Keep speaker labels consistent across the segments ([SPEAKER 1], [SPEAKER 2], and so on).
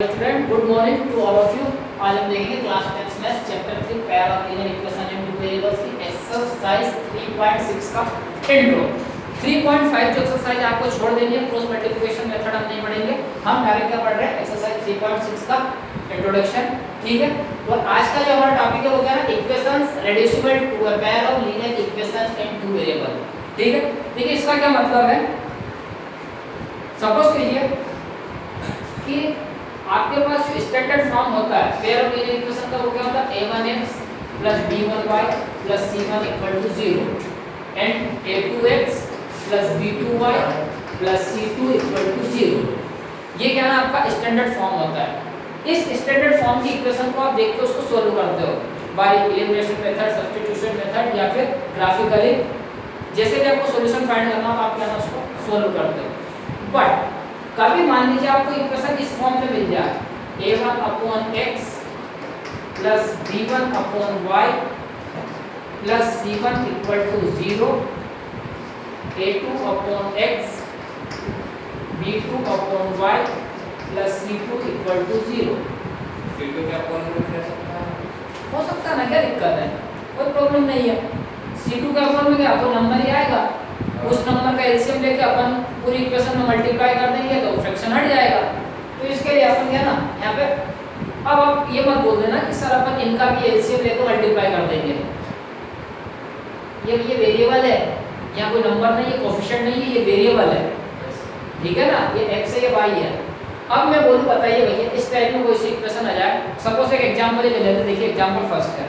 [SPEAKER 1] Student good morning to all of you. आज हम देखेंगे class 10 maths chapter 3 pair of linear equation and two variables की exercise 3.6 का intro. 3.5 जो exercise आपको छोड़ देनी है, क्रॉस मल्टीप्लिकेशन मेथड हम नहीं पढ़ेंगे, हम डायरेक्ट क्या पढ़ रहे हैं एक्सरसाइज 3.6 का इंट्रोडक्शन। ठीक है, और आज का जो हमारा टॉपिक है वो क्या है, equations reducible to a pair of linear equations and two variable. ठीक है, देखिए इसका क्या मतलब है। सपोज कीजिए कि आपके पास जो स्टैंडर्ड फॉर्म होता है पेयर ऑफ लीनियर इक्वेशन का, वो क्या होता है a1x plus b1y plus c1 equal to 0 and a2x plus b2y plus c2 equal to 0। ये क्या ना आपका स्टैंडर्ड फॉर्म होता है। इस स्टैंडर्ड फॉर्म की इक्वेशन को आप देख के उसको सोल्व करते हो by elimination method, substitution method या फिर ग्राफिकली, जैसे भी आपको सॉल्यूशन फाइंड करना हो आप क्या ना उसको सोल्व करते हो। बट कभी मान लीजिए आपको इक्वेशन इस फॉर्म में मिल जाए a1 upon x plus b1 upon y plus c1 equal to 0, a2 upon x b2 upon y plus c2 equal to 0।
[SPEAKER 2] फिर तो क्या फॉर्मूला लिख सकता है?
[SPEAKER 1] हो सकता है ना, क्या दिक्कत है, कोई प्रॉब्लम नहीं है। c2 का फॉर्म में क्या तो नंबर ही आएगा, उस नंबर का एलसीएम लेके अपन पूरी इक्वेशन में मल्टीप्लाई कर देंगे तो फ्रैक्शन हट जाएगा। तो इसके लिए अपन क्या ना यहाँ पे अब आप ये मत बोल देना कि सर अपन इनका भी एलसीएम लेकर मल्टीप्लाई कर देंगे। ये वेरिएबल है, यहाँ कोई नंबर नहीं है, कोएफिशिएंट नहीं है, ये वेरिएबल है। ठीक है ना, ये x है ये y है। अब मैं बोलूँ बताइए भैया इस टाइप में कोई सी इक्वेशन आ जाए, सपोज एक एग्जांपल ले लेते, देखिए एग्जांपल फर्स्ट है।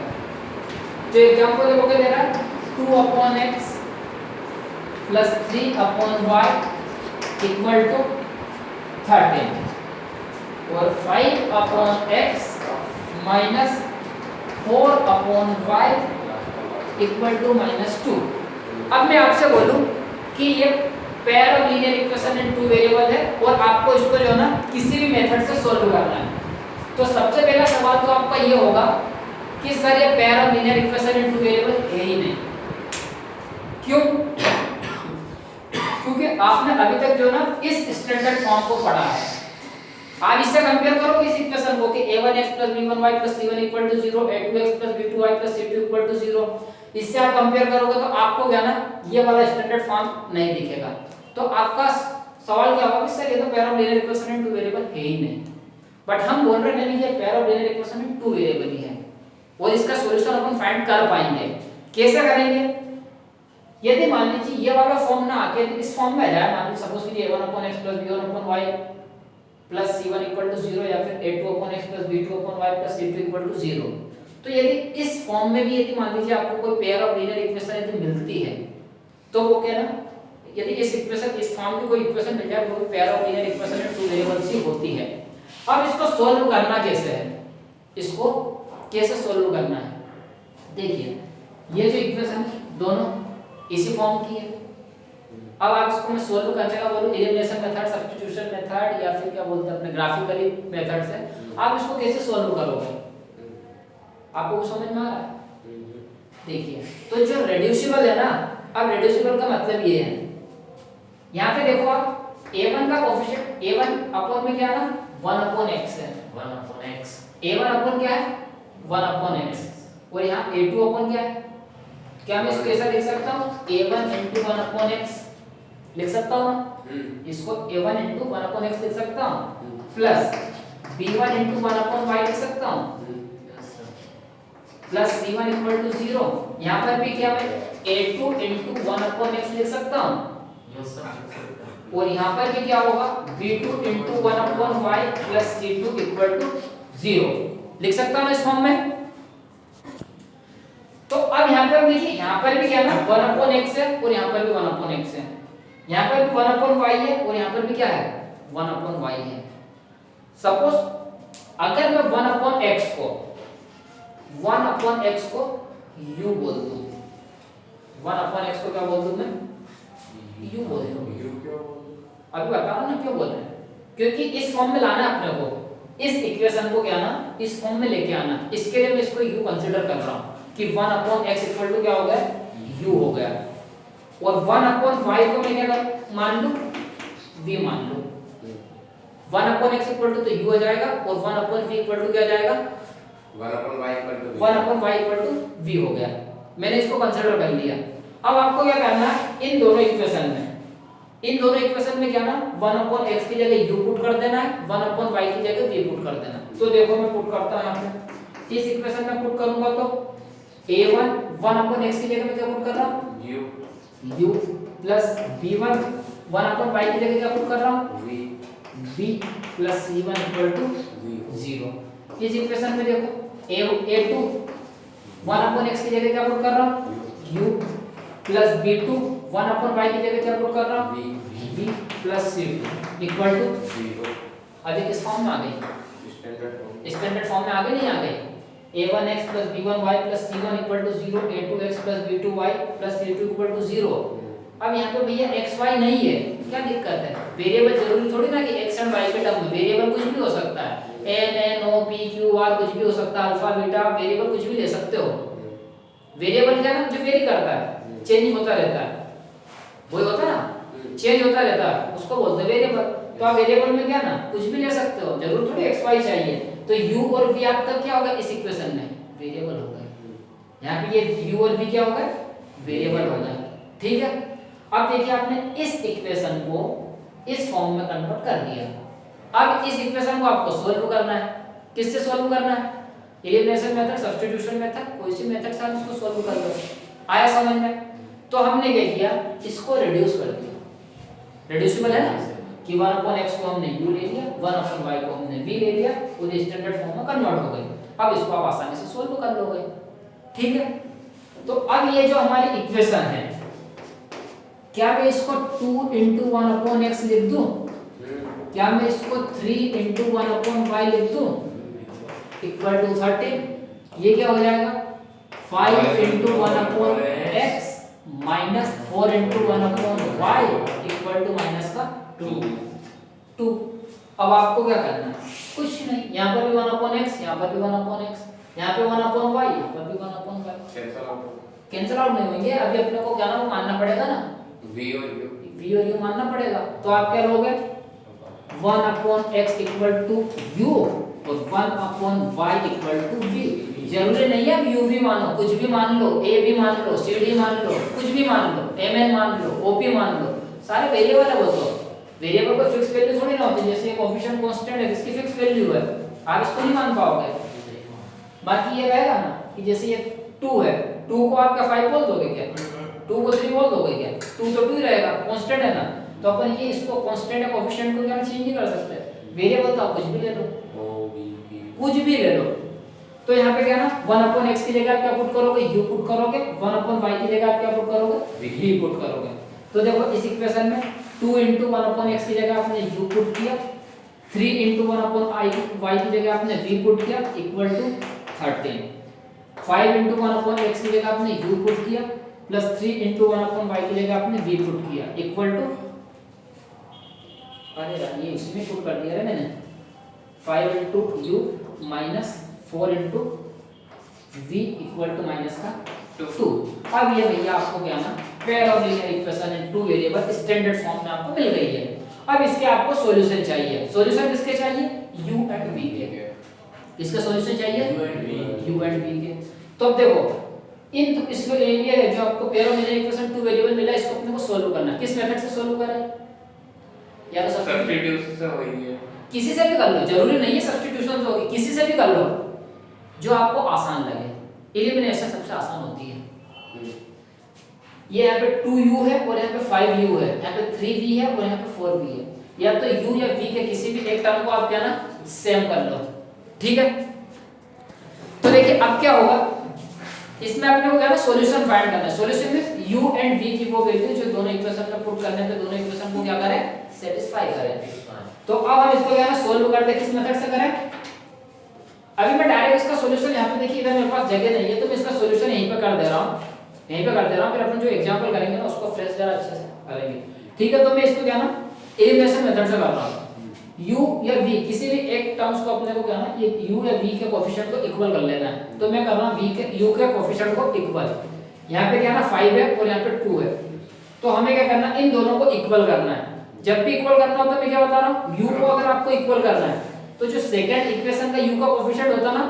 [SPEAKER 1] जो एग्जांपल देखो क्या दे रहा है 2 upon x plus 3 upon y equal to 13 और 5 upon x minus 4 upon y equal to -2। अब मैं आपसे बोलूं कि ये pair of linear equation in two variable है और आपको इसको जो है ना किसी भी मेथड से सॉल्व करना है, तो सबसे पहला सवाल तो आपका ये होगा कि सर ये pair of linear equation in two variable है ही नहीं। क्यों? क्योंकि आपने अभी तक जो ना इस स्टैंडर्ड फॉर्म को पढ़ा है। आप इससे कंपेयर करो इस इक्वेशन को कि a1x plus b1y plus c1 equal to 0, a2x plus b2y plus c2 equal to 0, इससे आप कंपेयर करोगे तो आपको क्या ना ये वाला स्टैंडर्ड फॉर्म नहीं दिखेगा। तो आपका सवाल क्या होगा कि सर ये तो pair of linear equation in two variable है ही नहीं। बट हम बोल रहे हैं ये pair of linear equation in two variable ही है और इसका सॉल्यूशन अपन फाइंड कर पाएंगे। कैसे करेंगे? यदि मान लीजिए ये वाला फॉर्म ना आके इस फॉर्म में आ जाए, मान लीजिए सपोज कीजिए a1 upon x plus b1 upon y plus c1 equal to 0 या फिर a2 upon x plus b2 upon y plus c2 equal to 0। तो यदि इस फॉर्म में भी यदि मान लीजिए आपको कोई पेयर ऑफ लीनियर इक्वेशन यदि मिलती है तो वो क्या ना, यदि इस इक्वेशन इस फॉर्म की कोई इक्वेशन मिल जाए वो pair of linear equation in two variables ही होती है। अब इसको सॉल्व करना कैसे है, इसको कैसे सॉल्व करना है? देखिए ये जो इक्वेशन दोनों इसी फॉर्म की है। अब आप इसको मैं सोल्व करने का बोलूं एलिमिनेशन मेथड, सब्स्टिट्यूशन मेथड या फिर क्या बोलते हैं अपने ग्राफिकली मेथड से, आप इसको कैसे सोल्व करोगे? आपको कुछ समझ में आ रहा है? देखिए तो जो रेड्यूसिबल है ना, अब रेड्यूसिबल का मतलब ये है, यहाँ पे देखो आप a1 का कोएफिशिएंट a1 अपॉन में क्या है ना 1 अपॉन x है, 1 अपॉन x, a1 अपॉन क्या है 1 अपॉन x और यहाँ a2 अपॉन क्या है, क्या मैं इसको ऐसा लिख सकता हूँ a1 into 1 upon x लिख सकता हूँ ना, इसको a1 into 1 upon x लिख सकता हूँ plus b1 into 1 upon y लिख सकता हूँ प्लस c1 equal to 0। यहाँ पर भी क्या मैं a2 into 1 upon x लिख सकता हूँ और यहाँ पर भी क्या होगा b2 into 1 upon y plus c2 equal to 0 लिख सकता हूँ इस फॉर्म में। तो अब यहाँ पर देखिए यहाँ पर भी क्या ना 1 अपॉन x है और यहाँ पर भी 1 अपॉन x है, यहाँ पर भी 1 अपॉन y है और यहाँ पर भी क्या है 1 अपॉन y है। सपोज अगर मैं 1 अपॉन x को u बोल दूं, 1 अपॉन x को क्या बोल दूं मैं u बोल दूं। अभी बता रहा हूं ना क्यों बोल रहे हैं, क्योंकि इस फॉर्म में लाना अपने को, इस इक्वेशन को क्या ना इस फॉर्म में लेके आना, इसके लिए मैं इसको u कंसीडर कर रहा हूं कि 1 अपॉन x इक्वल टू क्या हो गया u हो गया और 1 अपॉन y को मैं क्या मान लूं v मान लूं, 1/x इक्वल टू तो u हो जाएगा और 1/v इक्वल टू क्या हो जाएगा 1/y इक्वल टू v हो गया। मैंने इसको कंसीडर कर लिया। अब आपको क्या करना है, इन दोनों इक्वेशन में क्या ना 1/x की जगह u पुट कर देना है, 1/y की जगह v पुट कर देना। तो देखो मैं पुट करता हूं यहां पे, इस इक्वेशन में पुट करूंगा तो a1 1/x की जगह में क्या पुट कर रहा हूं u प्लस b1 1/y की जगह क्या पुट कर रहा हूं v plus c1 equal to 0। इस इक्वेशन में देखो a2 1/x की जगह क्या पुट कर रहा हूं u प्लस b2 1/y की जगह क्या पुट कर रहा हूं v plus c2 equal to 0। अभी किस फॉर्म में आ गई, स्टैंडर्ड फॉर्म में आ गई, नहीं आ गई। a1x plus b1y plus c1 equal to 0, a2x plus b2y plus c2 equal to 0। अब यहाँ पे भैया x y नहीं है, क्या दिक्कत है, वेरिएबल जरूरी थोड़ी ना कि x एंड y के टर्म में, वेरिएबल कुछ भी हो सकता है, n n o p q r कुछ भी हो सकता है, अल्फा बीटा, वेरिएबल कुछ भी ले सकते हो। वेरिएबल क्या ना जो वेरी करता है, चेंज होता रहता है, वही होता है ना, चेंज होता रहता है, उसको बोलते हैं वेरिएबल। तो आप वेरिएबल में क्या ना कुछ भी ले सकते हो, जरूर थोड़ी x y चाहिए। तो u और v आपका क्या होगा इस इक्वेशन में वेरिएबल होगा, यहाँ पे ये u और v क्या होगा वेरिएबल होगा, ठीक है। अब देखिए आपने इस इक्वेशन को इस फॉर्म में कन्वर्ट कर दिया। अब इस इक्वेशन को आपको सॉल्व करना है, किससे सॉल्व करना है, एलिमिनेशन मेथड, सब्स्टिट्यूशन मेथड, कोई सी मेथड से आप इसको सॉल्व कर लो। आया समझ में। तो हमने क्या किया, इसको रिड्यूस कर दिया, रिड्यूसिबल है ना कि 1/x को हमने u ले लिया, 1/y को हमने v ले लिया, और ये स्टैंडर्ड फॉर्म में कन्वर्ट हो गई। अब इसको आप आसानी से सॉल्व कर लोगे, ठीक है। तो अब ये जो हमारी इक्वेशन है, क्या मैं इसको 2 into 1/x लिख दूं, क्या मैं इसको 3 into 1/y लिख दूं इक्वल टू 13। ये क्या हो जाएगा 5 into 1/x minus 4 into 1/y equal to minus का 2। अब आपको क्या करना है, कुछ नहीं, यहाँ पर भी 1/x, यहाँ पर भी 1/x, यहाँ पे 1/y, यहाँ पर भी 1/y, कैंसिल आउट नहीं होंगे। अभी अपने को क्या ना वो मानना पड़ेगा ना, v और u मानना पड़ेगा। तो आप क्या लोगे 1/x इक्वल टू u और 1/y इक्वल टू v। जरूरी नहीं है अब u भी मानो, कुछ भी मान लो, a भी मान लो, c d मान लो, कुछ भी मान लो, mn मान लो, op मान लो, सारे वेरिएबल है वो। तो वेरिएबल को फिक्स वैल्यू थोड़ी ना होती, जैसे कोएफिशिएंट कांस्टेंट है इसकी फिक्स वैल्यू है, आप इसको नहीं मान पाओगे। बाकी ये रहेगा ना कि जैसे ये 2 है, 2 को आप क्या 5 बोल दोगे क्या, 2 को 3 बोल दोगे क्या, 2 तो 2 ही रहेगा, कांस्टेंट है ना। तो अपन ये इसको कांस्टेंट है, कोएफिशिएंट को क्या चेंज नहीं कर सकते। वेरिएबल तो आप कुछ भी ले लो, कुछ भी ले लो। तो यहाँ पे क्या ना 1/x की जगह आप क्या पुट करोगे u पुट करोगे, 1/y की जगह आप क्या पुट करोगे v पुट करोगे। तो देखो इस इक्वेशन में 2 into 1/x की जगह आपने u पुट किया, 3 into 1/y की जगह आपने v पुट किया इक्वल टू 13, 5 into 1/x की जगह आपने u पुट किया प्लस 3 into 1/y की जगह आपने v पुट किया इक्वल टू, अरे ये इसमें पुट कर दिया है मैंने, 5 into u minus 4 into v equal to minus का 2। अब ये भैया आपको क्या ना pair of linear equation in two variable standard form में आपको मिल गई है। अब इसके आपको सॉल्यूशन चाहिए, सॉल्यूशन किसके चाहिए u एंड v के, इसका सॉल्यूशन चाहिए u एंड v के। तो अब देखो इन इसको ये जो आपको pair of linear equation two variable मिला, इसको अपने को सॉल्व करना है। किस मेथड से सॉल्व करें, या तो
[SPEAKER 2] सब्स्टिट्यूशन से वही है,
[SPEAKER 1] किसी से भी कर लो, जरूरी नहीं है सब्स्टिट्यूशन से होगी, किसी से भी कर लो जो आपको आसान लगे। एलिमिनेशन सबसे आसान होती है। ये यहाँ पे 2u है और यहाँ पे 5u है, यहाँ पे 3v है और यहाँ पे 4v है। या तो u या v के किसी भी एक टर्म को आप क्या ना सेम कर लो, ठीक है। तो देखिए अब क्या होगा, इसमें आपने को क्या ना सॉल्यूशन फाइंड करना है। सॉल्यूशन में u एंड v की वो वैल्यू जो दोनों इक्वेशन में पुट करने पे दोनों इक्वेशन को क्या करें सेटिस्फाई करें। तो अब हम इसको क्या ना सोल्व करते हैं, किस मेथड से करें। अभी मैं डायरेक्ट इसका सॉल्यूशन यहाँ पे देखिए, इधर मेरे पास जगह नहीं है तो मैं इसका सॉल्यूशन यहीं पे कर दे रहा हूँ, यहीं पे कर दे रहा हूँ। फिर अपन जो एग्जांपल करेंगे ना उसको फ्रेश जरा अच्छे से करेंगे, ठीक है। तो मैं इसको क्या ना एलिमिनेशन मेथड से कर रहा हूँ। u या v किसी भी एक टर्म्स को अपने को क्या ना ये u या v के कोएफिशिएंट को इक्वल कर लेना है। तो मैं कर रहा हूँ v के u के कोएफिशिएंट को इक्वल, यहाँ पे क्या ना 5 है और यहाँ पे 2 है। तो हमें क्या करना, इन दोनों को इक्वल करना है। जब भी इक्वल करना होता है मैं क्या बता रहा हूँ, u को अगर आपको इक्वल करना है तो जो सेकंड इक्वेशन का u का कोएफिशिएंट होता ना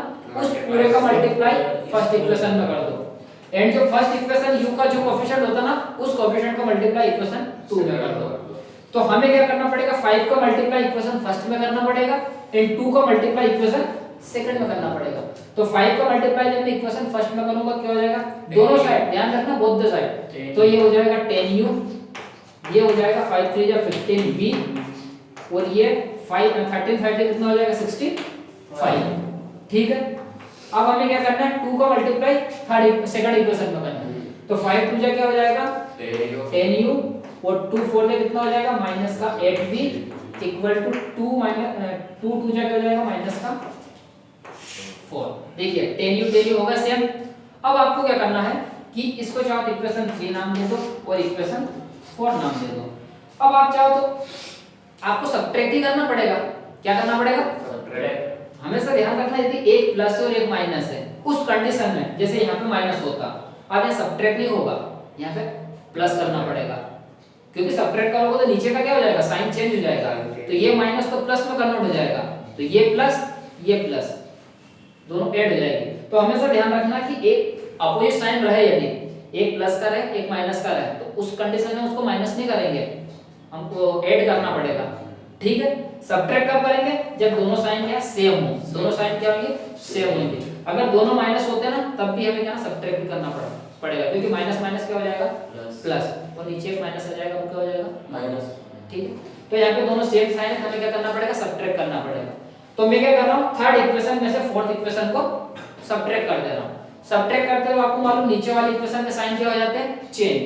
[SPEAKER 1] उस पूरे का मल्टीप्लाई फर्स्ट इक्वेशन में कर दो, एंड जो फर्स्ट इक्वेशन u का जो कोएफिशिएंट होता ना उस कोएफिशिएंट का मल्टीप्लाई इक्वेशन 2 में कर दो। तो हमें क्या करना पड़ेगा, 5 का मल्टीप्लाई इक्वेशन फर्स्ट में करना पड़ेगा एंड 2 का मल्टीप्लाई इक्वेशन सेकंड में करना पड़ेगा। तो 5 का मल्टीप्लाई जब मैं इक्वेशन फर्स्ट में करूंगा क्या हो जाएगा, दोनों साइड ध्यान रखना बोथ द साइड, तो ये हो जाएगा 10u, ये हो जाएगा 5 3 या 15v, और ये 5 13 30 कितना हो जाएगा 65। ठीक है, अब हमें क्या करना है, 2 का मल्टीप्लाई थर्ड सेकंड इक्वेशन में करना है। तो 5 2 क्या हो जाएगा 10u, और 2 4 में कितना हो जाएगा माइनस का 8v इक्वल टू 2 माइनस 2 2 क्या हो जाएगा माइनस का 4। देखिए 10u होगा सेम। अब आपको क्या करना है कि इसको चाहो तो इक्वेशन 3 नाम दे दो और इक्वेशन 4 नाम दे दो। अब आप चाहो तो आपको सब्ट्रैक्ट ही करना पड़ेगा। क्या करना पड़ेगा, सब्ट्रैक्ट। हमेशा ध्यान रखना यदि एक प्लस है और एक माइनस है उस कंडीशन में, जैसे यहाँ पे माइनस होता, अब ये सब्ट्रैक्ट नहीं होगा, यहाँ पे प्लस करना पड़ेगा, क्योंकि सब्ट्रैक्ट करोगे तो नीचे का क्या हो जाएगा साइन चेंज हो जाएगा, तो ये माइनस तो प्लस में कन्वर्ट हो जाएगा, तो ये प्लस दोनों ऐड हो जाएगी। तो हमेशा ध्यान रखना कि एक अपोजिट साइन रहे, यदि एक प्लस का रहे एक माइनस का रहे तो उस कंडीशन में उसको माइनस नहीं करेंगे, हमको ऐड करना पड़ेगा। ठीक है, सब्ट्रैक्ट कब करेंगे, जब दोनों साइन क्या सेम हो, दोनों साइन क्या होंगे सेम होंगे। अगर दोनों माइनस होते हैं ना तब भी हमें क्या ना सब्ट्रैक्ट करना पड़ेगा, क्योंकि माइनस माइनस क्या हो जाएगा प्लस, और नीचे एक माइनस आ जाएगा वो क्या हो जाएगा माइनस। ठीक है, तो यहाँ पे दोनों सेम साइन है, हमें क्या करना पड़ेगा सब्ट्रैक्ट करना पड़ेगा। तो मैं क्या कर रहा हूँ, थर्ड इक्वेशन में से फोर्थ इक्वेशन को सब्ट्रैक्ट कर दे रहा हूँ। सब्ट्रैक्ट करते हुए आपको मालूम नीचे वाली इक्वेशन के साइन क्या हो जाते हैं चेंज,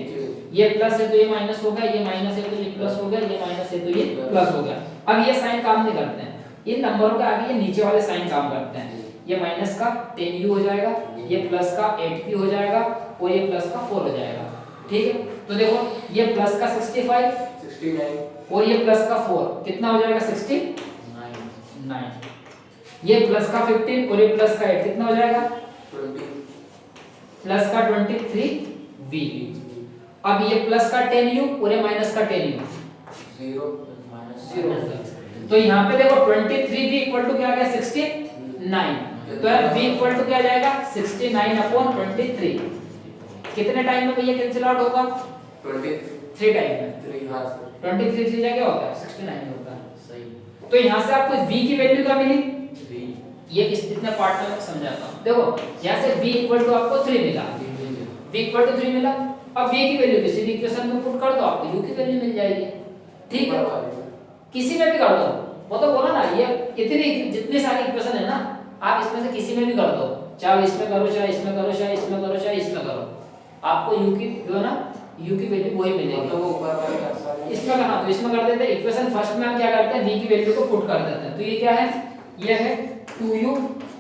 [SPEAKER 1] ये प्लस है तो ये माइनस हो गया, ये माइनस है तो ये प्लस हो गया, ये माइनस है तो ये प्लस हो गया। अब ये साइन काम नहीं करते हैं, इन नंबरों के आगे ये नीचे वाले साइन काम करते हैं। ये माइनस का 10u हो जाएगा, ये प्लस का 8p हो जाएगा, और ये प्लस का 4 हो जाएगा। ठीक है, तो देखो ये प्लस का 65 69 और ये प्लस का 4 कितना हो जाएगा 69। ये प्लस का 15 और ये प्लस का 8 कितना हो जाएगा 20, प्लस का 23v। अब ये प्लस का 10u और ये माइनस का 10u 0 तो यहाँ पे देखो 23v इक्वल टू क्या आ गया 69, तो यार v इक्वल टू क्या आ जाएगा 69/23। कितने टाइम में भैया कैंसिल आउट होगा 23 टाइम में, 23 से क्या होता है 69 होता है। सही, तो यहाँ से आपको v की वैल्यू क्या मिली, ये इतने पार्ट में समझाता हूँ। देखो यहाँ से v इक्वल टू आपको 3 मिला, v इक्वल टू 3 मिला। अब v की वैल्यू किसी भी इक्वेशन में पुट कर दो, आपको u की वैल्यू मिल जाएगी। ठीक है, किसी में भी कर दो, वो तो बोला ना ये इतनी जितनी सारी इक्वेशन है ना, आप इसमें से किसी में भी कर दो, चाहे इसमें करो चाहे इसमें करो चाहे इसमें करो चाहे इसमें करो, आपको u की जो है ना u की वैल्यू वही मिलेगी। तो वो ऊपर वाले इसमें कहां, तो इसमें कर देते हैं इक्वेशन फर्स्ट में हम क्या करते हैं v की वैल्यू को पुट कर देते हैं। तो ये क्या है, ये है 2u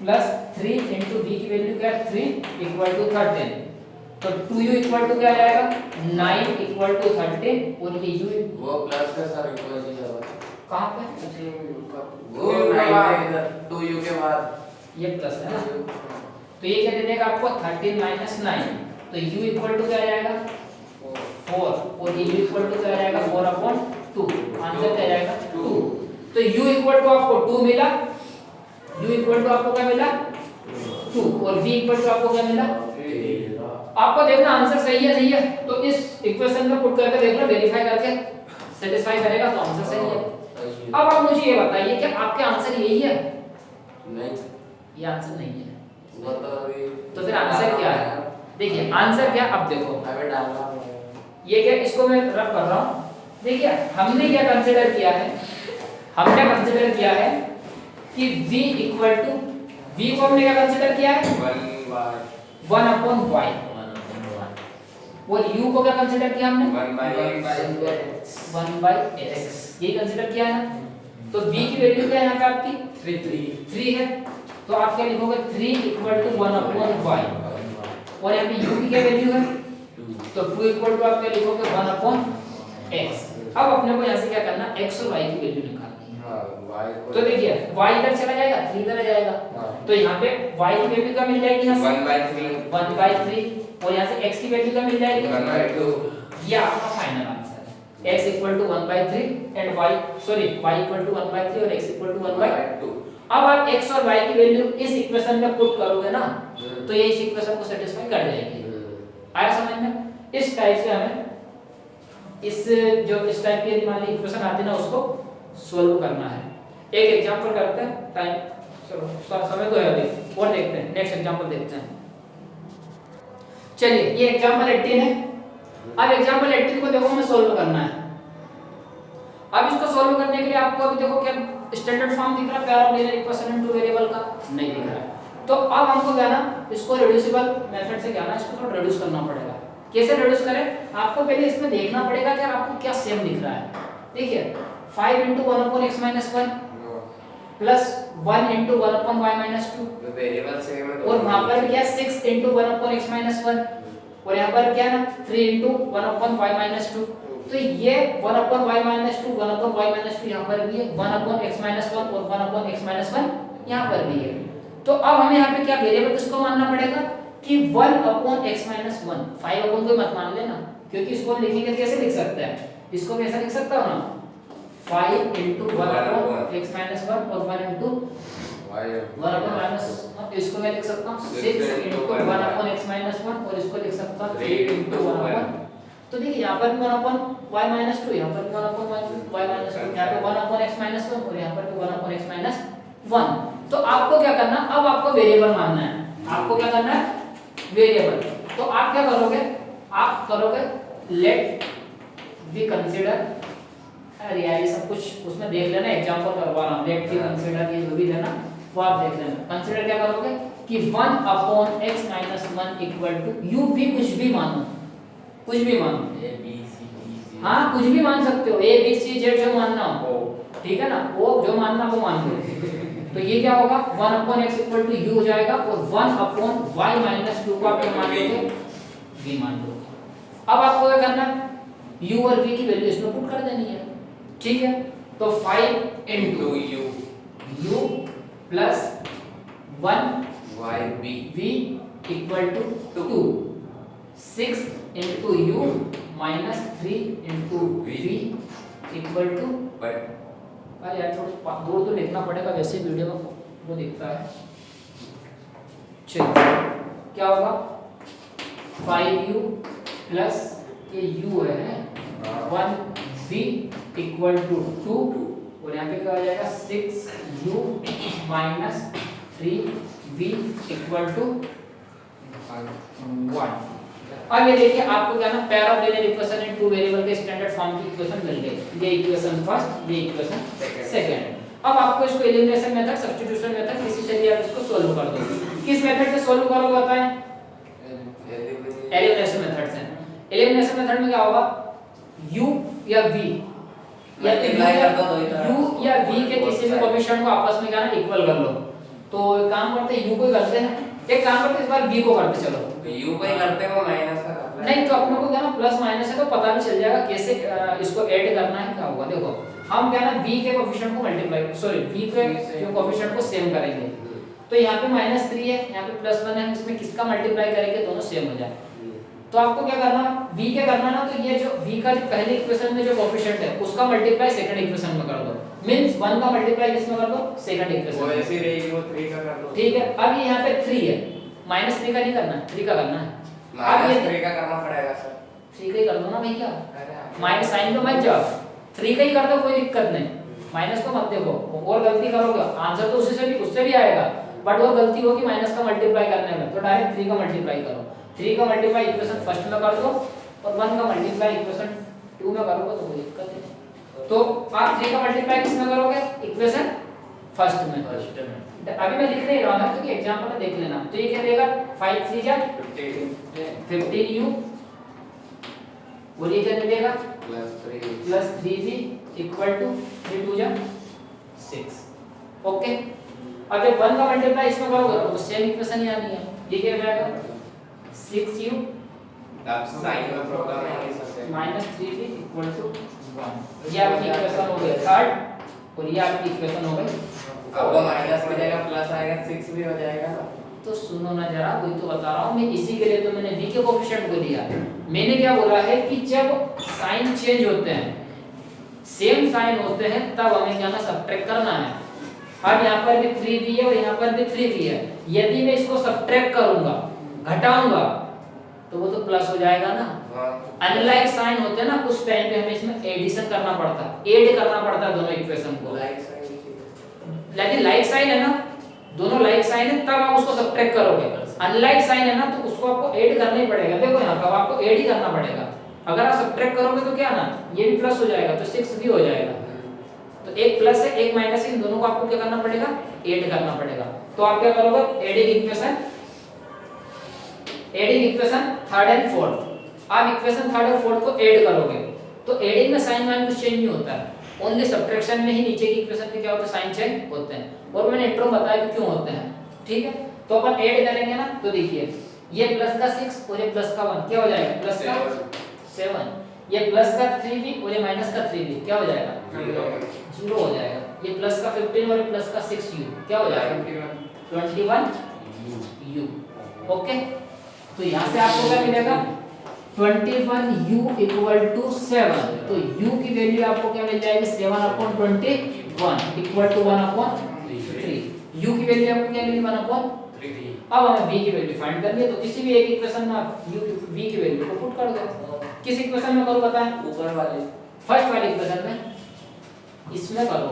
[SPEAKER 1] + 3 * v की वैल्यू क्या है 3 = 13। तो 2u इक्वल टू क्या आ जाएगा 9 = 13, और ये u
[SPEAKER 2] वो प्लस का सर इक्वल ही है
[SPEAKER 1] कहां पे
[SPEAKER 2] वो 9 है इधर 2u के बाद
[SPEAKER 1] ये प्लस है ना, तो ये क्या दे देगा आपको 13 - 9, तो u इक्वल टू क्या आ जाएगा 4, और ये u इक्वल टू क्या आ जाएगा 4/2, आंसर क्या आ जाएगा 2। तो u इक्वल टू आपको 2 मिला, u इक्वल टू आपको क्या मिला 2, और v इक्वल टू आपको क्या मिला 3। आपको देखना आंसर सही है नहीं है, तो इस इक्वेशन में पुट करके देख लो, वेरीफाई करके सेटिस्फाई करेगा तो आंसर सही है। अब आप मुझे ये बताइए कि आपके आंसर यही है,
[SPEAKER 2] नहीं
[SPEAKER 1] ये आंसर नहीं है,
[SPEAKER 2] वो तो अभी
[SPEAKER 1] तो फिर आंसर क्या है, देखिए आंसर क्या, अब देखो
[SPEAKER 2] अबे डालना
[SPEAKER 1] ये क्या, इसको मैं रफ कर रहा हूं। देखिए हमने क्या कंसीडर किया है, हमने कंसीडर किया है कि v इक्वल टू, v को हमने क्या कंसीडर किया है 1/y, और u को क्या कंसीडर किया हमने 1/x, ये कंसीडर किया है ना। तो v की वैल्यू क्या है यहाँ पे आपकी 3 है, तो आप क्या लिखोगे 3 = 1/y, और यहाँ पे u की क्या वैल्यू है, तो 2 इक्वल टू आप क्या लिखोगे 1/x। अब अपने को यहाँ से क्या करना, x और y की वैल्यू निकालनी है। तो देखिए y इधर चला जाएगा 3 इधर आ जाएगा, तो यहाँ पे y की वैल्यू क्या मिल जाएगी यहाँ से 1/3, और यहाँ से x की वैल्यू क्या मिल जाएगी
[SPEAKER 2] 1/2।
[SPEAKER 1] ये आपका फाइनल आंसर है। x equal to 1/3 and y sorry y equal to 1/3 और x इक्वल टू 1/2। अब आप x और y की वैल्यू इस इक्वेशन में पुट करोगे ना तो ये इस इक्वेशन को सेटिस्फाई कर जाएगी। आया समझ में? इस टाइप से हमें इस टाइप की मान ली इक्वेशन आती है ना उसको सॉल्व करना है। एक एग्जांपल करते हैं, टाइम चलो समय तो है अभी, और देखते हैं नेक्स्ट एग्जांपल देखते हैं। चलिए ये एग्जांपल 18 है। अब एग्जांपल 18 को देखो हमें सॉल्व करना है। अब इसको सॉल्व करने के लिए आपको अभी देखो क्या स्टैंडर्ड फॉर्म दिख रहा है para linear equation into variable का, नहीं दिख रहा है। तो अब हमको क्या ना इसको रिड्यूसिबल मेथड से क्या ना इसको थोड़ा रिड्यूस करना पड़ेगा। कैसे रिड्यूस करें? आपको पहले इसमें देखना पड़ेगा कि आपको क्या सेम दिख रहा है। देखिए 5 * 1/x - 1 plus 1 * 1/y - 2
[SPEAKER 2] variable same है
[SPEAKER 1] और वहां पर क्या 6 * 1/x - 1 और यहाँ पर क्या ना 3 * 1/y - 2। तो ये 1/y - 2 1/y - 2 यहाँ पर भी है, 1/x - 1 और 1/x - 1 यहाँ पर भी है। तो अब हमें यहाँ पे क्या वेरिएबल किसको मानना पड़ेगा कि 1/x - 1 5 अपन को मत मान लेना, क्योंकि इसको लिखेंगे कैसे लिख सकते हैं, इसको कैसे लिख सकता हूँ ना 5 * 1/x - 1 और 1 * 1/, इसको मैं लिख सकता हूँ 6 * 1/x - 1 और इसको लिख सकता हूँ 3 * 1/। तो देखिए यहाँ पर भी 1/y - 2 यहाँ पर भी 1/y - 2 यहाँ पे 1/x - 1 और यहाँ पर भी 1/x - 1। तो आपको क्या करना, अब आपको वेरिएबल मानना है। आपको क्या करना है वेरिएबल। तो आप क्या करोगे, आप करोगे लेट वी कंसीडर, अरे यार ये सब कुछ उसमें देख लेना, एग्जांपल करवा रहा हूं, लेट वी कंसीडर ये जो भी लेना वो आप देख लेना। कंसीडर क्या करोगे कि 1/x - 1 इक्वल टू u भी कुछ भी मानो, कुछ भी मानो
[SPEAKER 2] ए बी सी डी,
[SPEAKER 1] हाँ कुछ भी मान सकते हो, a b c z जो मानना हो, ठीक है ना, वो जो मानना वो मान लो। तो ये क्या होगा 1/x इक्वल टू u हो जाएगा और 1/y - 2 को आप क्या मान लोगे v मान लो। अब आपको क्या करना है u और v की वैल्यू इसमें पुट कर देनी है, ठीक है। तो 5 * u plus 1
[SPEAKER 2] y b
[SPEAKER 1] v equal to 2, 6 * u minus 3 * v equal to,
[SPEAKER 2] but
[SPEAKER 1] अरे यार थोड़ा दूर तो लिखना पड़ेगा, वैसे वीडियो में वो दिखता है। चलिए क्या होगा 5u प्लस ये u है 1v इक्वल टू 2 और यहाँ पे क्या आ जाएगा 6u minus 3v equal to 1। अब ये देखिए आपको क्या ना पैर of linear equation in two variable के स्टैंडर्ड फॉर्म की इक्वेशन मिल गई। ये इक्वेशन फर्स्ट, ये इक्वेशन सेकंड। अब आपको इसको एलिमिनेशन मेथड, सब्स्टिट्यूशन मेथड किसी से भी आप इसको सॉल्व कर दो। किस मेथड से सॉल्व करोगे बताएं? एलिमिनेशन मेथड से। एलिमिनेशन मेथड में क्या होगा u या v या
[SPEAKER 2] मल्टीप्लाई कर दो दोनों तरफ,
[SPEAKER 1] u या v के किसी भी कोएफिशिएंट को आपस में क्या ना इक्वल कर लो। तो एक काम करते हैं u को करते हैं, एक काम करते हैं इस बार v को करते चलो।
[SPEAKER 2] u को ही करते हो माइनस का करना
[SPEAKER 1] नहीं तो अपने को क्या ना प्लस माइनस है तो पता भी चल जाएगा कैसे इसको ऐड करना है क्या होगा। देखो हम क्या ना v के कोएफिशिएंट को मल्टीप्लाई सॉरी v के जो कोएफिशिएंट को सेम करेंगे। तो यहाँ पे -3 है, यहाँ पे +1 है, इसमें किसका मल्टीप्लाई करेंगे दोनों सेम हो जाए। तो आपको क्या करना v के करना ना, तो ये जो v का जो पहले इक्वेशन में जो कोएफिशिएंट है उसका मल्टीप्लाई सेकंड इक्वेशन में कर दो, मींस 1 का मल्टीप्लाई किसमें कर दो सेकंड इक्वेशन
[SPEAKER 2] वो
[SPEAKER 1] में।
[SPEAKER 2] ऐसी रहेगी, वो 3 का कर दो।
[SPEAKER 1] ठीक है अब ये यहाँ पे 3 है, -3 का नहीं करना है 3 का करना है। अब ये
[SPEAKER 2] -3 का करना पड़ेगा सर।
[SPEAKER 1] 3 का ही कर दो ना भैया,
[SPEAKER 2] अरे
[SPEAKER 1] माइनस साइन पे मत जाओ, 3 का ही कर दो कोई दिक्कत नहीं, माइनस को मत देखो। और गलती करोगे आंसर तो उसी से भी उससे भी आएगा, बट वो गलती होगी माइनस का मल्टीप्लाई करने में, तो डायरेक्ट 3 का मल्टीप्लाई करो। 3 का मल्टीप्लाई इक्वेशन फर्स्ट में कर दो और 1 का मल्टीप्लाई इक्वेशन 2 में करोगे तो कोई दिक्कत नहीं। तो आप 3 का मल्टीप्लाई किस में करोगे इक्वेशन फर्स्ट में। अभी मैं लिख नहीं रहा हूं क्योंकि एग्जांपल में देख लेना। तो ये क्या देगा 5 3 जा 15u और ये क्या देगा प्लस 3v इक्वल टू 3 2 जा 6। ओके अब जब 1 का मल्टीप्लाई इसमें करोगे तो सेम इक्वेशन ही आनी है। ये क्या हो जाएगा 6u
[SPEAKER 2] आप साइन में प्रॉब्लम नहीं सकते
[SPEAKER 1] -3v इक्वल टू 1। ये आपकी इक्वेशन हो गई थर्ड और ये आपकी इक्वेशन हो गई।
[SPEAKER 2] अब वो माइनस की जगह प्लस आएगा 6 भी हो जाएगा ना।
[SPEAKER 1] तो सुनो ना जरा, वही तो बता रहा हूँ मैं, इसी के लिए तो मैंने v के कोएफिशिएंट को लिया। मैंने क्या बोला है कि जब साइन चेंज होते हैं, सेम साइन होते हैं, तब हमें क्या ना सब्ट्रैक्ट करना है। अब यहाँ पर भी 3v है और यहाँ पर भी 3v है, यदि मैं इसको सब्ट्रैक्ट करूंगा, घटाऊंगा, तो वो तो प्लस हो जाएगा ना। अनलाइक साइन होते हैं ना, उस टाइम पे हमें इसमें एडिशन करना पड़ता है, ऐड करना पड़ता है दोनों इक्वेशन को। लेकिन लाइक साइन है ना, दोनों लाइक साइन है, तब आप उसको सब्ट्रैक्ट करोगे। अनलाइक साइन है ना, तो उसको आपको ऐड करना ही पड़ेगा। देखो यहाँ पर आपको ऐड ही करना पड़ेगा। अगर आप सब्ट्रैक्ट करोगे तो क्या ना, ये भी प्लस हो जाएगा, तो 6v हो जाएगा। तो एक प्लस है एक माइनस है, इन दोनों को आपको क्या करना पड़ेगा, ऐड करना पड़ेगा। तो आप क्या करोगे, adding equation third and fourth. आप इक्वेशन थर्ड और फोर्थ को ऐड करोगे, तो एडिंग में साइन वाइन कुछ चेंज नहीं होता है, ओनली सब्ट्रैक्शन में ही नीचे की इक्वेशन में क्या होता है, साइन चेंज होते हैं। और मैंने इंट्रो बताया कि क्यों होते हैं, ठीक है। तो अपन ऐड करेंगे ना, तो देखिए ये प्लस का 6 और ये प्लस का 1 क्या हो जाएगा, प्लस का 7, ये प्लस का 3v और ये माइनस का 3v क्या हो जाएगा, 0 हो जाएगा। ये प्लस का 15 और ये प्लस का 6u क्या हो जाएगा, 21u। ओके, तो यहाँ से आपको क्या मिलेगा, 21u इक्वल टू 7। तो u की वैल्यू आपको क्या मिल जाएगी, 7/21 इक्वल टू 1/3। u की वैल्यू आपको क्या मिली, 1/3। अब हमें v की वैल्यू फाइंड करनी है, तो किसी भी एक इक्वेशन में आप v की वैल्यू को पुट कर दो। किस इक्वेशन में करो बताएं,
[SPEAKER 2] ऊपर वाले
[SPEAKER 1] फर्स्ट वाले इक्वेशन में, इसमें करो।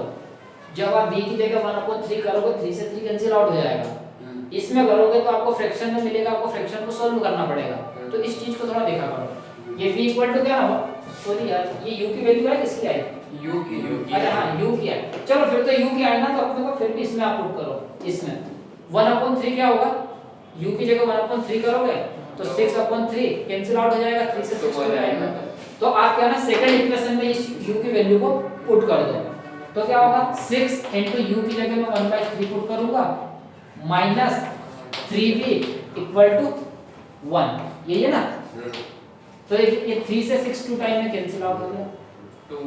[SPEAKER 1] जब आप v की जगह 1/3 करोगे, 3 से 3 कैंसिल आउट हो जाएगा। इसमें करोगे तो आपको फ्रैक्शन में मिलेगा, आपको फ्रैक्शन को सॉल्व करना पड़ेगा। तो इस चीज को थोड़ा देखा करो। ये v इक्वल टू क्या होगा, सॉरी यार, ये u की वैल्यू है, किसकी आई,
[SPEAKER 2] u की
[SPEAKER 1] अच्छा हाँ u की है। चलो फिर तो u की आई ना, तो अपने को फिर भी इसमें आप पुट करो। इसमें 1/3 क्या होगा, u की जगह 1/3 करोगे तो 6/3 कैंसिल आउट हो जाएगा, 3 से 6 हो जाएगा। तो आप क्या ना सेकंड इक्वेशन में इस u की वैल्यू को पुट कर दो। तो क्या होगा, 6 u की जगह मैं 1/3 पुट करूंगा, माइनस 3v इक्वल टू 1, यही है ना। तो ये 3 से 6 2 टाइम में कैंसिल आउट हो गया, 2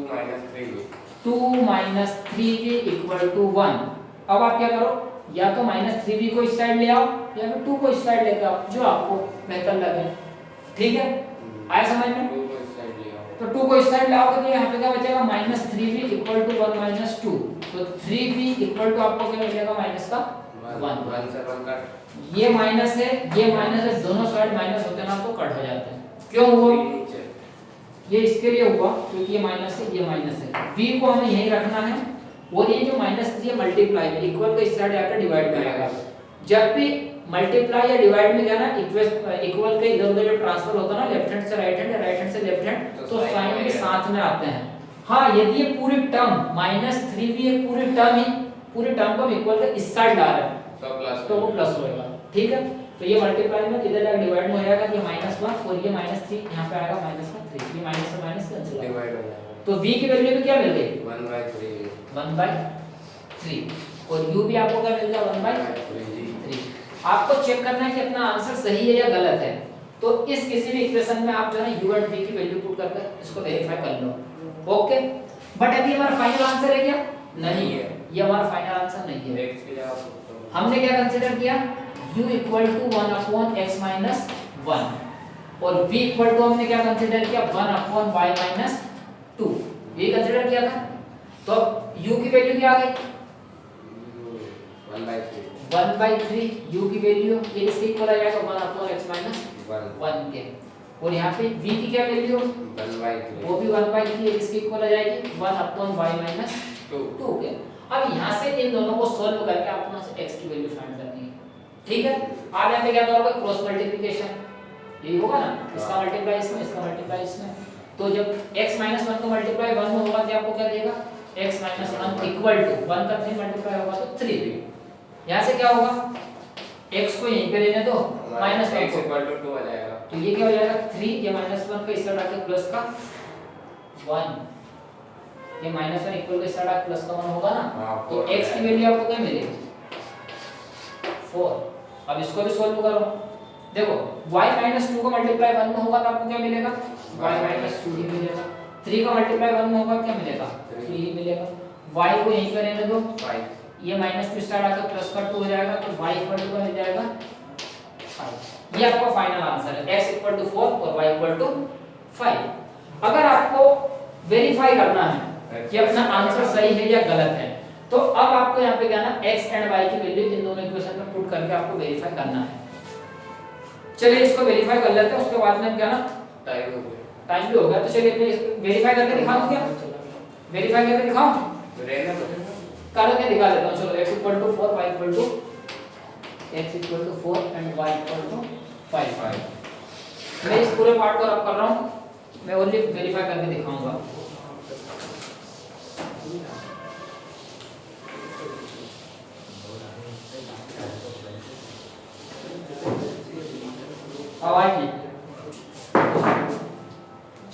[SPEAKER 1] माइनस 3v इक्वल टू 1। अब आप क्या करो, या तो माइनस 3v को इस साइड ले आओ या फिर 2 को इस साइड लेके आओ, जो आपको बेहतर लगे, ठीक है। आया समझ में, तो 2 को इस साइड ले आओगे तो यहाँ पे क्या बचेगा, minus 3v equal to 1 minus 2। तो 3v इक्वल टू आपको क्या मिलेगा, माइनस का 1। ये माइनस है, ये माइनस है, दोनों साइड माइनस होते हैं ना, तो कट हो जाते हैं। क्यों हुआ, ये इसके लिए हुआ क्योंकि ये माइनस है, ये माइनस है। v को हमें यही रखना है, और ये जो -3 है मल्टीप्लाई में, इक्वल को इस साइड आकर डिवाइड में आएगा। जब भी मल्टीप्लाई या डिवाइड में क्या ना, इक्वल के इधर उधर जो ट्रांसफर होता है ना, लेफ्ट हैंड से राइट हैंड या राइट हैंड से लेफ्ट हैंड, तो साइन के साथ में आते हैं। हाँ, यदि ये पूरी टर्म -3v एक पूरी टर्म ही, पूरी टर्म को इक्वल के इस साइड ला रहे हैं, तो वो प्लस होएगा, ठीक है। तो ये मल्टीप्लाई में इधर जाकर डिवाइड में हो जाएगा, ये -1 और ये -3 यहाँ पे आएगा -3, ये माइनस से माइनस कैंसिल
[SPEAKER 2] डिवाइड हो जाएगा।
[SPEAKER 1] तो v की वैल्यू भी क्या मिल गई,
[SPEAKER 2] 1/3
[SPEAKER 1] और u भी आपको क्या मिल गया, 1/3। आपको चेक करना है कि अपना आंसर सही है या गलत है। तो इस किसी भी इक्वेशन में आप जो है u और v की वैल्यू पुट करके इसको वेरीफाई कर लो, ओके। बट अभी हमारा फाइनल आंसर है क्या, नहीं है, ये हमारा फाइनल आंसर नहीं है। हमने क्या कंसीडर किया, u equal to 1/x minus 1 और v इक्वल टू हमने क्या कंसीडर किया, 1/y माइनस 2, ये कंसीडर किया था। तो अब u की वैल्यू क्या आ गई, 1/3 u की वैल्यू, ये इसके इक्वल आ जाएगा 1/x माइनस 1 के। और यहाँ पे v की क्या वैल्यू,
[SPEAKER 2] 1/3
[SPEAKER 1] वो भी 1/3 इसके इक्वल आ जाएगी 1/y माइनस 2 के। अब यहाँ से इन दोनों को सॉल्व करके आपको यहाँ से x की वैल्यू फाइंड करनी है, ठीक है। आप यहाँ पे क्या करोगे, क्रॉस मल्टीप्लिकेशन, यही होगा ना, इसका मल्टीप्लाई इसमें, इसका मल्टीप्लाई इसमें। तो जब x - 1 को मल्टीप्लाई 1 में होगा तो आपको क्या देगा, x - 1 इक्वल टू 1 का 3 मल्टीप्लाई होगा तो 3। यहाँ से क्या होगा, x को यहीं पे लेने दो, -1
[SPEAKER 2] x इक्वल टू 2 आ जाएगा।
[SPEAKER 1] तो ये क्या हो जाएगा 3, ये -1 का इस साइड आके प्लस का 1, ये -1 इक्वल के साइड आके प्लस का 1 होगा ना। तो x की वैल्यू आपको क्या मिलेगी, 4। अब इसको भी सॉल्व करो, देखो y - 2 का मल्टीप्लाई 1 में होगा तो आपको क्या मिलेगा, y - 2 ही मिलेगा। 3 का मल्टीप्लाई 1 में होगा क्या मिलेगा, 3 ही मिलेगा। y को यहीं पे रहने दो, ये -2 स्टार्ट आकर प्लस का 2 हो जाएगा, तो y इक्वल टू हो जाएगा 5। ये आपका फाइनल आंसर है, x इक्वल टू 4 और y इक्वल टू 5। अगर आपको वेरीफाई करना है कि अपना आंसर सही है या गलत है, तो अब आपको यहाँ पे क्या ना x एंड y की वैल्यू इन दोनों इक्वेशन में पुट करके आपको वेरीफाई करना है। चलिए इसको वेरीफाई कर लेते हैं, उसके बाद में क्या ना
[SPEAKER 2] टाइम हो गया।
[SPEAKER 1] टाइम भी हो गया, तो चलिए वेरीफाई करके दिखाऊं क्या? वेरीफाई करके दिखाऊं?
[SPEAKER 2] रहने दो।
[SPEAKER 1] करके दिखा देता हूं। चलो x equal to 4 y equal to x equal to 4 and y equal to 5। मैं इस पूरे पार्ट को रब कर रहा हूं, मैं ओनली वेरीफाई करके दिखाऊंगा। आवाज नहीं।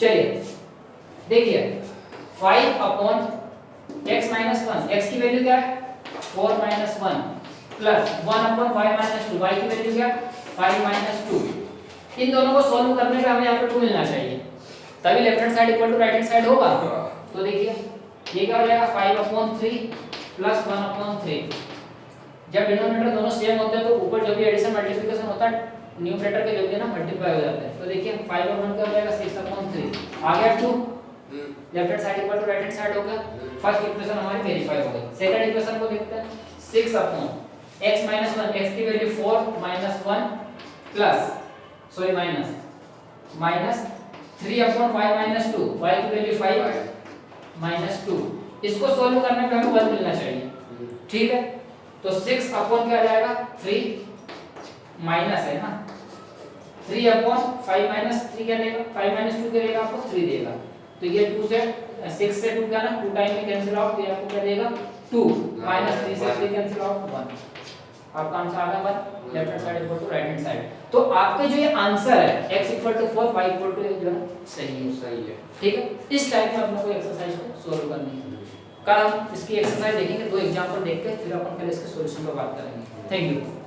[SPEAKER 1] चलिए देखिए 5 अपॉन x माइनस 1, x की वैल्यू क्या है 4 minus 1 plus 1 upon 5 minus 2, y की वैल्यू क्या है 5 माइनस 2। इन दोनों को सॉल्व करने पे हमें यहाँ पे 2 मिलना चाहिए, तभी left hand side equal to right hand side होगा। तो देखिए ये क्या हो जाएगा 5 अपॉन 3 प्लस 1 अपॉन 3। जब डिनोमिनेटर दोनों सेम होते हैं तो ऊपर जो भी एडिशन मल्टीप्लिकेशन होता है न्यूमरेटर के जो भी है ना मल्टीप्लाई हो जाते हैं। तो देखिए 5 और 1 क्या हो जाएगा 6 अपॉन 3 आ गया 2। Left hand side equal to right hand side हो गया। फर्स्ट इक्वेशन हमारी वेरीफाई हो गई। सेकंड इक्वेशन को देखते हैं 6 अपॉन x माइनस 1, x की value 4 minus 1 plus sorry minus 3 upon 5 minus 2, y की वैल्यू 5 माइनस 2। इसको सॉल्व करने पे हमें 1 मिलना चाहिए, ठीक है। तो 6 अपॉन क्या आ जाएगा 3 माइनस है ना 3 अपॉन 5 माइनस 3 क्या देगा 5 माइनस 2 क्या देगा आपको 3 देगा। तो ये 2 से 6 से 2 क्या ना 2 टाइम में कैंसिल आउट, तो ये आपको क्या देगा 2 माइनस 3 से 3 कैंसिल आउट 1। आपका आंसर आ गया 1, left hand side equal to right hand side. तो आपके जो ये आंसर है x equal to 4 y equal to जो है सही है, ठीक है। इस टाइप में अपने को एक्सरसाइज को सॉल्व करनी है। कल हम इसकी एक्सरसाइज देखेंगे, 2 एग्जांपल देख के फिर अपन कल इसके सॉल्यूशन पर बात करेंगे। Thank you.